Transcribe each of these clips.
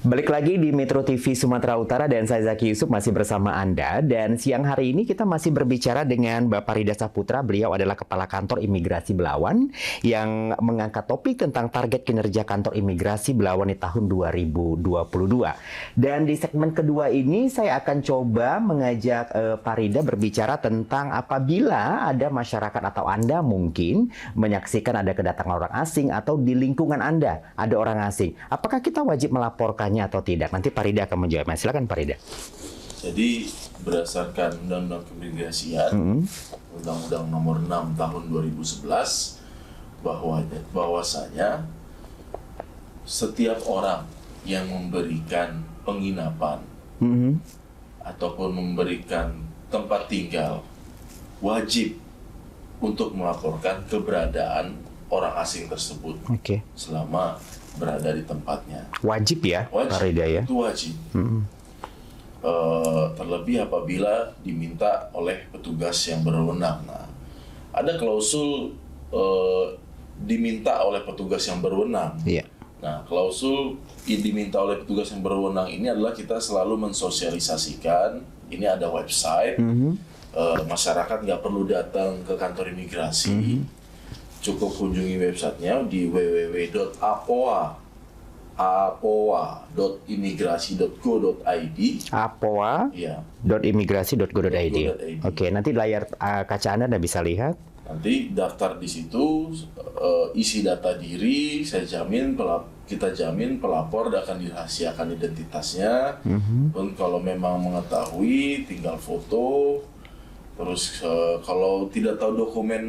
Balik lagi di Metro TV Sumatera Utara dan saya Zaki Yusuf masih bersama Anda. Dan siang hari ini kita masih berbicara dengan Bapak Rida Saputra. Beliau adalah Kepala Kantor Imigrasi Belawan yang mengangkat topik tentang target kinerja Kantor Imigrasi Belawan di tahun 2022. Dan di segmen kedua ini saya akan coba mengajak Pak Rida berbicara tentang apabila ada masyarakat atau Anda mungkin menyaksikan ada kedatangan orang asing atau di lingkungan Anda ada orang asing. Apakah kita wajib melaporkannya atau tidak? Nanti Pak Rida akan menjawabnya. Silakan Pak Rida. Jadi berdasarkan Undang-Undang Keimigrasian, Undang-Undang Nomor 6 Tahun 2011, bahwasanya setiap orang yang memberikan penginapan ataupun memberikan tempat tinggal wajib untuk melaporkan keberadaan orang asing tersebut selama berada di tempatnya. Wajib ya, Pak Rida ya? Itu wajib. Terlebih apabila diminta oleh petugas yang berwenang. Nah, ada klausul diminta oleh petugas yang berwenang. Iya. Nah, klausul diminta oleh petugas yang berwenang ini adalah kita selalu mensosialisasikan. Ini ada website. Masyarakat nggak perlu datang ke kantor imigrasi. Cukup kunjungi websitenya di www.apoa.imigrasi.go.id. apoa.imigrasi.go.id. Oke, nanti layar kaca Anda bisa lihat. Nanti daftar di situ, isi data diri, kita jamin pelapor akan dirahasiakan identitasnya. Dan kalau memang mengetahui, tinggal foto. Terus kalau tidak tahu dokumen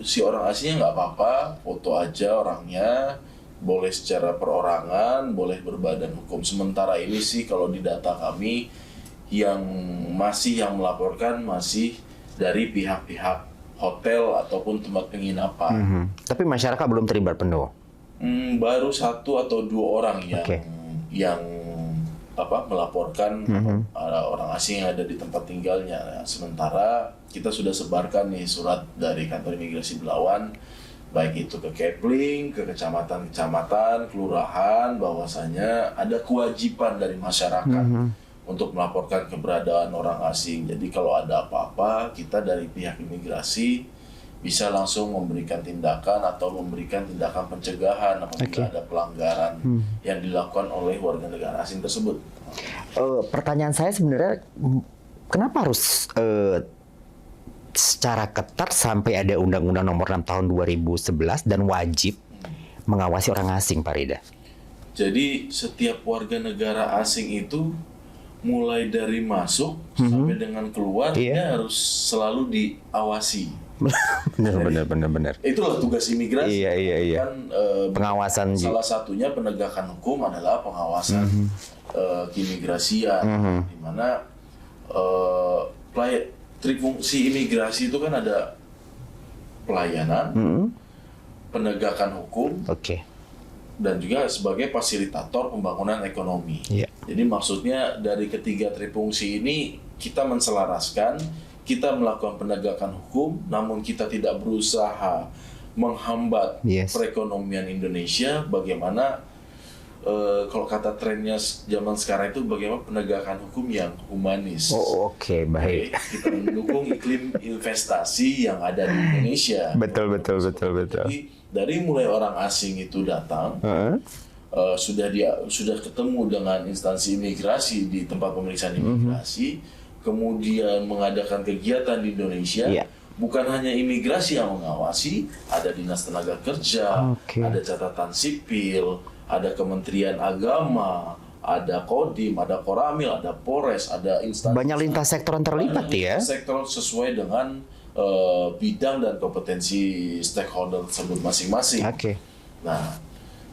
si orang aslinya nggak apa-apa, foto aja orangnya, boleh secara perorangan, boleh berbadan hukum. Sementara ini sih kalau di data kami yang melaporkan masih dari pihak-pihak hotel ataupun tempat penginapan. Tapi masyarakat belum terlibat penuh. Baru 1 atau 2 orang yang melaporkan orang asing yang ada di tempat tinggalnya. Nah, sementara kita sudah sebarkan nih surat dari Kantor Imigrasi Belawan, baik itu ke Kepling, ke kecamatan-kecamatan, kelurahan, bahwasanya ada kewajiban dari masyarakat untuk melaporkan keberadaan orang asing. Jadi kalau ada apa-apa, kita dari pihak imigrasi bisa langsung memberikan tindakan atau memberikan tindakan pencegahan apabila ada pelanggaran yang dilakukan oleh warga negara asing tersebut. Pertanyaan saya sebenarnya, kenapa harus secara ketat sampai ada Undang-Undang Nomor 6 Tahun 2011 dan wajib mengawasi orang asing, Pak Rida? Jadi setiap warga negara asing itu mulai dari masuk sampai dengan keluar dia harus selalu diawasi. Benar. Itulah tugas imigrasi. Iya. Kan, pengawasan. Salah satunya penegakan hukum adalah pengawasan keimigrasian, di mana trifungsi imigrasi itu kan ada pelayanan, penegakan hukum, dan juga sebagai fasilitator pembangunan ekonomi. Jadi maksudnya dari ketiga trifungsi ini kita menselaraskan. Kita melakukan penegakan hukum, namun kita tidak berusaha menghambat perekonomian Indonesia. Bagaimana, kalau kata trennya zaman sekarang itu, bagaimana penegakan hukum yang humanis. Baik. Kita mendukung iklim investasi yang ada di Indonesia. Betul. Jadi dari mulai orang asing itu datang, sudah ketemu dengan instansi imigrasi di tempat pemeriksaan imigrasi, kemudian mengadakan kegiatan di Indonesia, bukan hanya imigrasi yang mengawasi, ada Dinas Tenaga Kerja, ada catatan sipil, ada Kementerian Agama, ada Kodim, ada Koramil, ada Polres, ada instansi. Banyak lintas sektor yang terlibat ya? Sektor sesuai dengan bidang dan kompetensi stakeholder tersebut masing-masing. Nah,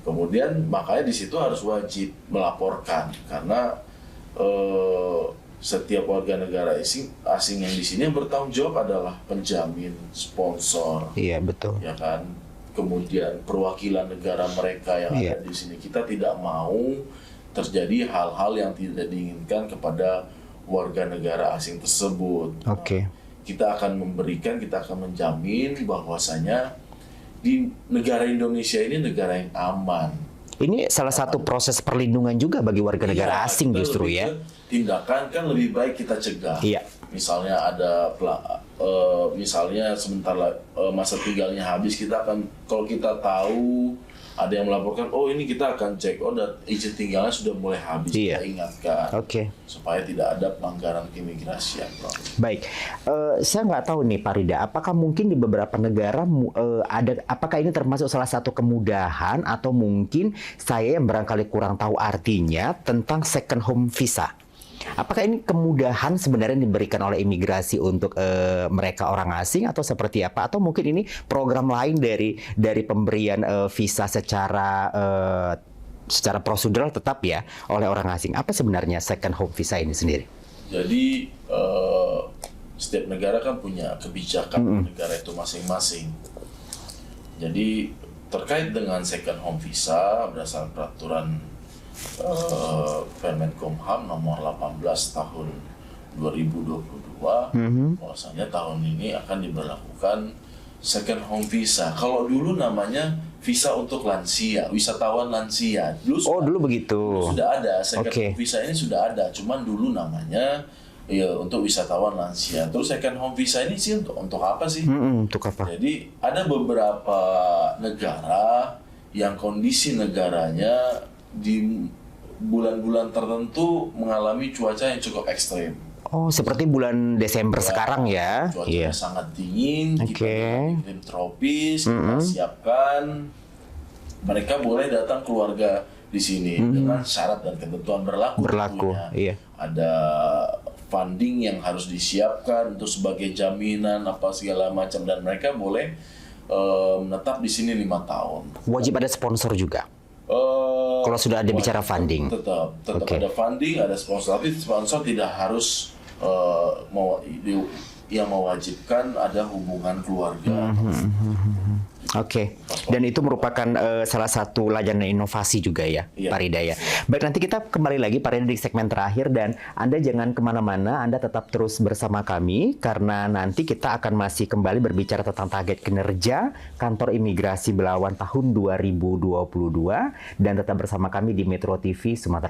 kemudian makanya di situ harus wajib melaporkan karena setiap warga negara asing yang di sini yang bertanggung jawab adalah penjamin, sponsor. Iya, betul. Ya kan? Kemudian perwakilan negara mereka yang ada di sini. Kita tidak mau terjadi hal-hal yang tidak diinginkan kepada warga negara asing tersebut. Kita akan menjamin bahwasanya di negara Indonesia ini negara yang aman. Ini salah satu proses perlindungan juga bagi warga negara Iya, asing kita justru lebih ya. ke tindakan kan lebih baik kita cegah. Iya. Misalnya ada misalnya sebentar masa tinggalnya habis, kita akan, kalau kita tahu ada yang melaporkan, oh ini kita akan cek, oh izin tinggalnya sudah mulai habis, Iya. kita ingatkan Oke. supaya tidak ada pelanggaran keimigrasian. Baik, saya nggak tahu nih Pak Rida, apakah mungkin di beberapa negara apakah ini termasuk salah satu kemudahan atau mungkin saya yang barangkali kurang tahu artinya tentang second home visa? Apakah ini kemudahan sebenarnya diberikan oleh imigrasi untuk mereka orang asing atau seperti apa? Atau mungkin ini program lain dari pemberian visa secara prosedural tetap ya oleh orang asing? Apa sebenarnya second home visa ini sendiri? Jadi setiap negara kan punya kebijakan negara itu masing-masing. Jadi terkait dengan second home visa berdasarkan peraturan Permenkumham nomor 18 tahun 2022, bahwasanya tahun ini akan diberlakukan second home visa. Kalau dulu namanya visa untuk lansia, wisatawan lansia. Dulu begitu. Sudah ada second Oke. home visa ini, sudah ada. Cuman dulu namanya ya untuk wisatawan lansia. Terus second home visa ini sih untuk apa sih? Untuk apa? Jadi ada beberapa negara yang kondisi negaranya di bulan-bulan tertentu mengalami cuaca yang cukup ekstrim. Oh, seperti bulan Desember sekarang ya? Cuacanya sangat dingin, kita Oke. dengan iklim tropis, kita siapkan. Mereka boleh datang keluarga di sini dengan syarat dan ketentuan berlaku. tentunya. Iya. Ada funding yang harus disiapkan untuk sebagai jaminan apa segala macam, dan mereka boleh menetap di sini 5 tahun. Wajib ada sponsor juga. Kalau sudah ada bicara funding. Tetap Oke. ada funding, ada sponsor, tapi sponsor tidak harus yang mewajibkan ada hubungan keluarga. Oke, dan itu merupakan salah satu layanan inovasi juga ya, Iya. Pak Rida ya. Baik, nanti kita kembali lagi Pak Rida di segmen terakhir, dan Anda jangan kemana-mana, Anda tetap terus bersama kami, karena nanti kita akan masih kembali berbicara tentang target kinerja Kantor Imigrasi Belawan tahun 2022, dan tetap bersama kami di Metro TV Sumatera